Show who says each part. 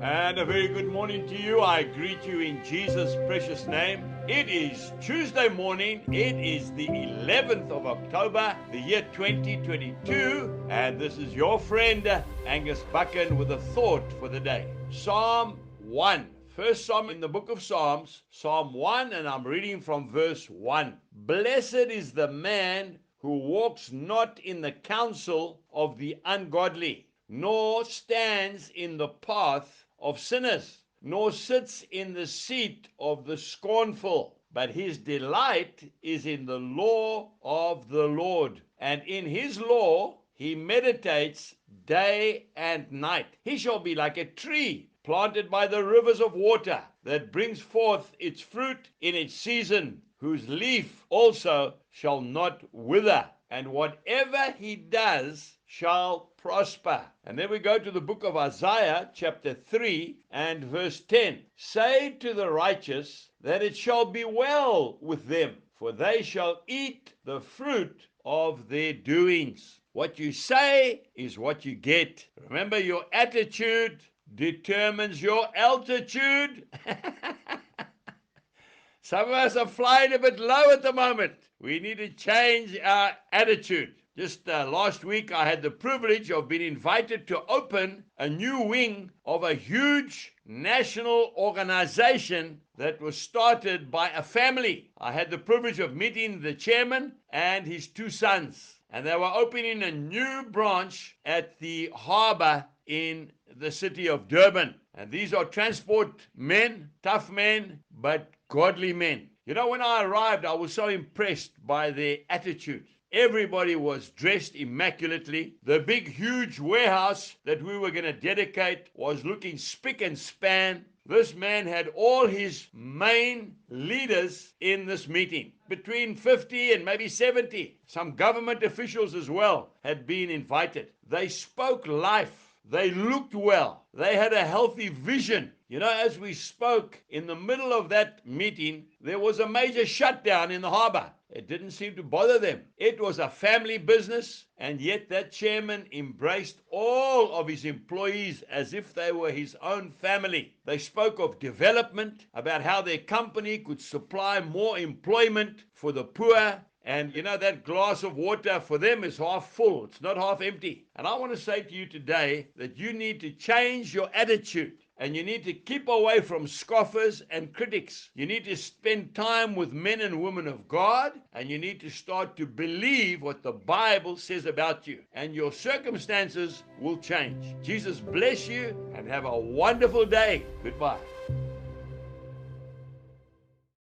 Speaker 1: And a very good morning to you. I greet you in Jesus' precious name. It is Tuesday morning. It is the 11th of October, the year 2022. And this is your friend, Angus Buchan, with a thought for the day. Psalm 1. First Psalm in the book of Psalms, Psalm 1, and I'm reading from verse 1. Blessed is the man who walks not in the counsel of the ungodly, nor stands in the path of sinners, nor sits in the seat of the scornful. But his delight is in the law of the Lord, and in his law he meditates day and night. He shall be like a tree planted by the rivers of water, that brings forth its fruit in its season, whose leaf also shall not wither, and whatever he does shall prosper. And then we go to the book of Isaiah, chapter 3 and verse 10. Say to the righteous that it shall be well with them, for they shall eat the fruit of their doings. What you say is what you get. Remember, your attitude determines your altitude. Some of us are flying a bit low at the moment. We need to change our attitude. Just last week, I had the privilege of being invited to open a new wing of a huge national organization that was started by a family. I had the privilege of meeting the chairman and his two sons. And they were opening a new branch at the harbor in the city of Durban. And these are transport men, tough men, but godly men. You know, when I arrived, I was so impressed by their attitude. Everybody was dressed immaculately. The big, huge warehouse that we were going to dedicate was looking spick and span. This man had all his main leaders in this meeting. Between 50 and maybe 70. Some government officials as well had been invited. They spoke life. They looked well. They had a healthy vision. You know, as we spoke, in the middle of that meeting, there was a major shutdown in the harbor. It didn't seem to bother them. It was a family business, and yet that chairman embraced all of his employees as if they were his own family. They spoke of development, about how their company could supply more employment for the poor. And you know, that glass of water for them is half full. It's not half empty. And I want to say to you today that you need to change your attitude. And you need to keep away from scoffers and critics. You need to spend time with men and women of God. And you need to start to believe what the Bible says about you. And your circumstances will change. Jesus bless you and have a wonderful day. Goodbye.